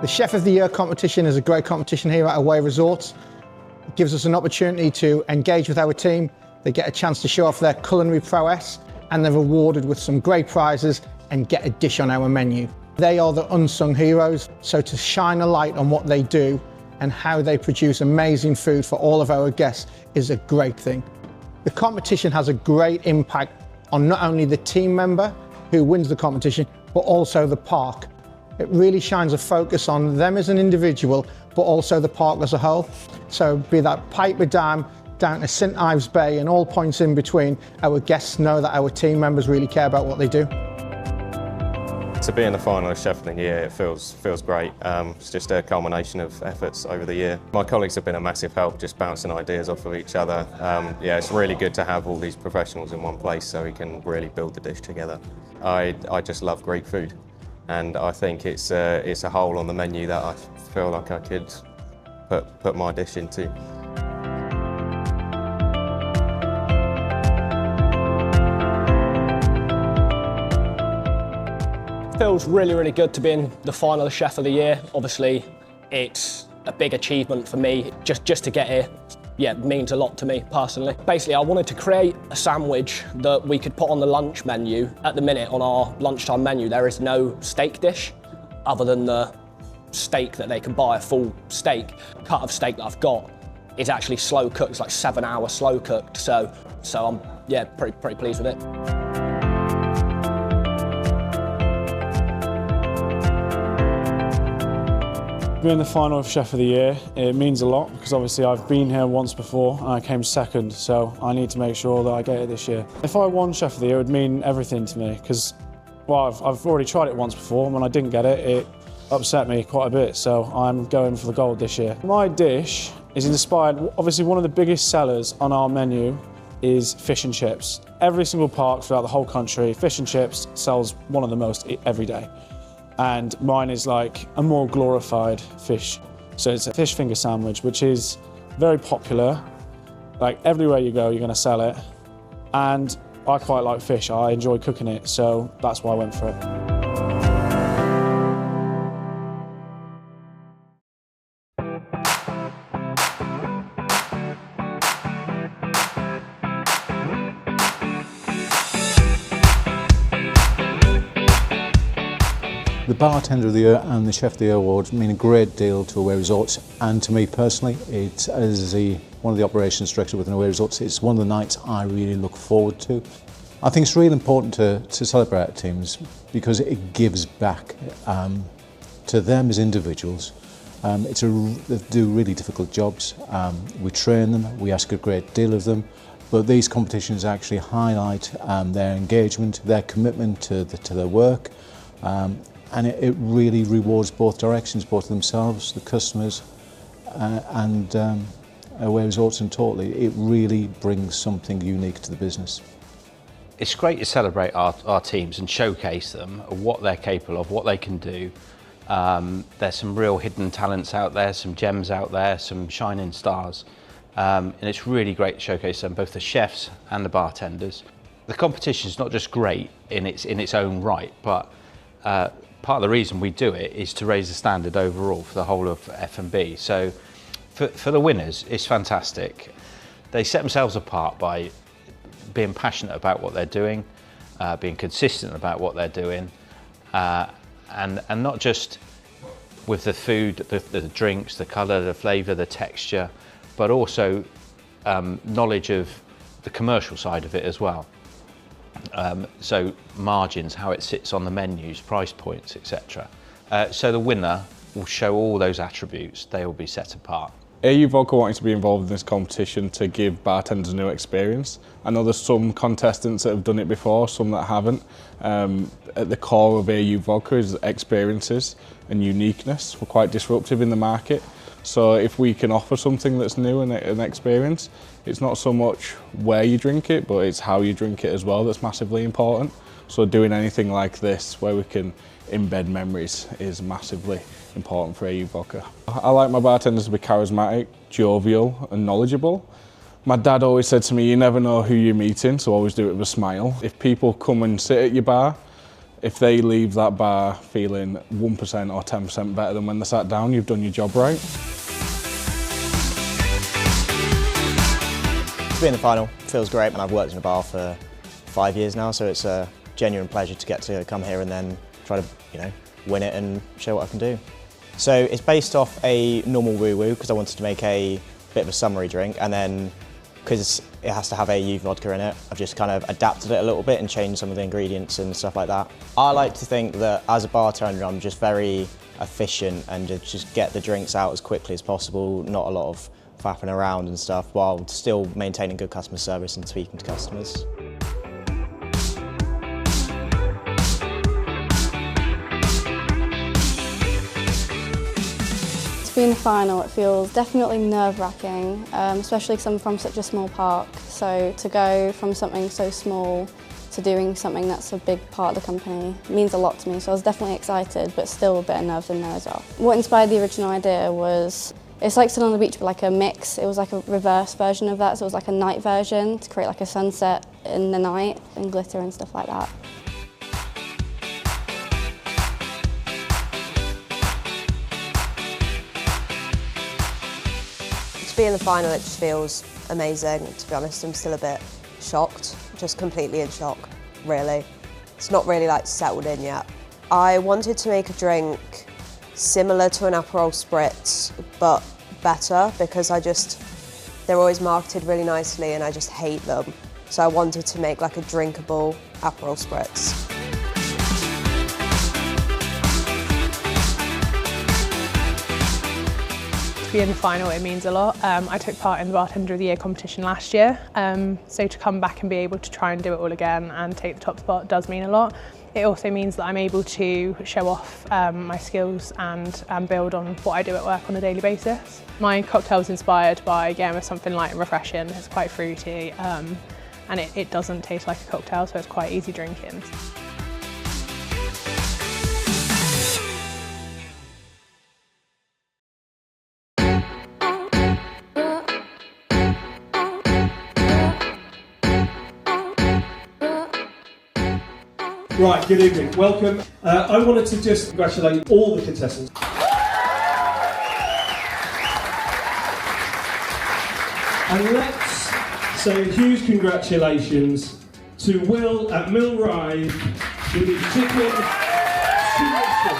Chef of the Year competition is a great competition here at Away Resorts. It gives us an opportunity to engage with our team. They get a chance to show off their culinary prowess, and they're rewarded with some great prizes and get a dish on our menu. They are the unsung heroes, so to shine a light on what they do and how they produce amazing food for all of our guests is a great thing. The competition has a great impact on not only the team member who wins the competition, but also the park. It really shines a focus on them as an individual, but also the park as a whole. So be that Piper Dam down to St Ives Bay and all points in between, our guests know that our team members really care about what they do. To be in the final of Chef of the Year, it feels great. It's just a culmination of efforts over the year. My colleagues have been a massive help, just bouncing ideas off of each other. Yeah, it's really good to have all these professionals in one place so we can really build the dish together. I just love Greek food, and I think it's a hole on the menu that I feel like I could put my dish into. Feels really, really good to be in the final of Chef of the Year. Obviously, it's a big achievement for me. Just to get here, yeah, means a lot to me personally. Basically, I wanted to create a sandwich that we could put on the lunch menu. At the minute, on our lunchtime menu, there is no steak dish other than the steak that they can buy, a full steak. Cut of steak that I've got is actually slow cooked. It's like 7 hours slow cooked. So I'm, yeah, pretty pleased with it. Being the final of Chef of the Year, it means a lot because obviously I've been here once before and I came second, so I need to make sure that I get it this year. If I won Chef of the Year, it would mean everything to me because, well, I've already tried it once before, and when I didn't get it, it upset me quite a bit, so I'm going for the gold this year. My dish is inspired, obviously one of the biggest sellers on our menu is fish and chips. Every single park throughout the whole country, fish and chips sells one of the most every day. And mine is like a more glorified fish. So it's a fish finger sandwich, which is very popular. Like everywhere you go, you're gonna sell it. And I quite like fish, I enjoy cooking it, so that's why I went for it. The Bartender of the Year and the Chef of the Year awards mean a great deal to Away Resorts, and to me personally, it's as one of the operations director within Away Resorts, it's one of the nights I really look forward to. I think it's really important to celebrate our teams because it gives back to them as individuals. They do really difficult jobs. We train them, we ask a great deal of them, but these competitions actually highlight their engagement, their commitment to their work. And it really rewards both directions, both themselves, the customers, and Away Resorts in totally. It really brings something unique to the business. It's great to celebrate our teams and showcase them, what they're capable of, what they can do. There's some real hidden talents out there, some gems out there, some shining stars. And it's really great to showcase them, both the chefs and the bartenders. The competition is not just great in its own right, but part of the reason we do it is to raise the standard overall for the whole of F&B. So for the winners, it's fantastic. They set themselves apart by being passionate about what they're doing, being consistent about what they're doing, and not just with the food, the drinks, the colour, the flavour, the texture, but also knowledge of the commercial side of it as well. So margins, how it sits on the menus, price points, etc. So the winner will show all those attributes. They will be set apart. AU Vodka wanting to be involved in this competition to give bartenders a new experience. I know there's some contestants that have done it before, some that haven't. At the core of AU Vodka is experiences and uniqueness. We're quite disruptive in the market. So if we can offer something that's new and an experience, it's not so much where you drink it, but it's how you drink it as well that's massively important. So doing anything like this where we can embed memories is massively important for AU Vodka. I like my bartenders to be charismatic, jovial and knowledgeable. My dad always said to me, you never know who you're meeting, so always do it with a smile. If people come and sit at your bar, If they leave that bar feeling 1% or 10% better than when they sat down, you've done your job right. To be in the final feels great, and I've worked in a bar for 5 years now, so it's a genuine pleasure to get to come here and then try to, win it and show what I can do. So it's based off a normal woo-woo because I wanted to make a bit of a summery drink, and then because it has to have AU vodka in it, I've just kind of adapted it a little bit and changed some of the ingredients and stuff like that. I like to think that as a bartender I'm just very efficient and just get the drinks out as quickly as possible, not a lot of faffing around and stuff, while still maintaining good customer service and speaking to customers. To be in the final, it feels definitely nerve-wracking, especially because I'm from such a small park. So to go from something so small to doing something that's a big part of the company means a lot to me. So I was definitely excited, but still a bit of nerves in there as well. What inspired the original idea was, it's like sitting on the beach with like a mix. It was like a reverse version of that, so it was like a night version to create like a sunset in the night and glitter and stuff like that. To be in the final, it just feels amazing. To be honest, I'm still a bit shocked, just completely in shock, really. It's not really like settled in yet. I wanted to make a drink similar to an Aperol Spritz, but better, because they're always marketed really nicely and I just hate them. So I wanted to make like a drinkable Aperol Spritz. To be in the final, it means a lot. I took part in the Bartender of the Year competition last year, so to come back and be able to try and do it all again and take the top spot does mean a lot. It also means that I'm able to show off my skills and build on what I do at work on a daily basis. My cocktail is inspired by, again, with something light and refreshing. It's quite fruity, and it doesn't taste like a cocktail, so it's quite easy drinking. Right, good evening, welcome. I wanted to just congratulate all the contestants. And let's say a huge congratulations to Will at Mill Ride with his chicken signature.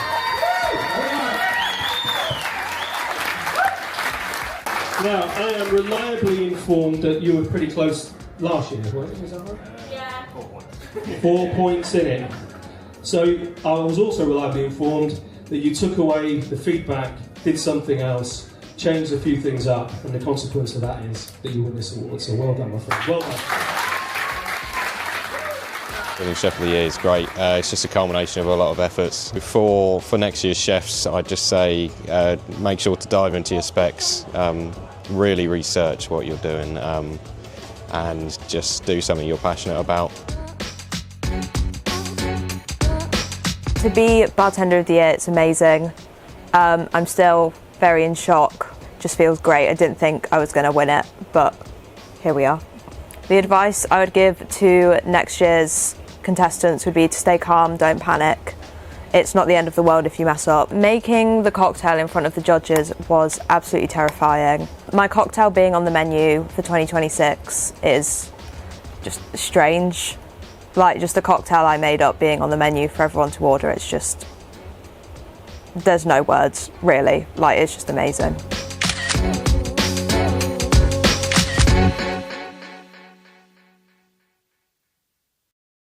Now, I am reliably informed that you were pretty close last year, weren't you? Is that right? 4 points in it. So I was also reliably informed that you took away the feedback, did something else, changed a few things up, and the consequence of that is that you win this award. So well done, my friend. Well done. Winning Chef of the Year is great. It's just a culmination of a lot of efforts. For next year's chefs, I'd just say make sure to dive into your specs, really research what you're doing, and just do something you're passionate about. To be Bartender of the Year, it's amazing. I'm still very in shock, just feels great. I didn't think I was going to win it, but here we are. The advice I would give to next year's contestants would be to stay calm, don't panic. It's not the end of the world if you mess up. Making the cocktail in front of the judges was absolutely terrifying. My cocktail being on the menu for 2026 is just strange. Like, just the cocktail I made up being on the menu for everyone to order, it's just, there's no words, really. Like, it's just amazing.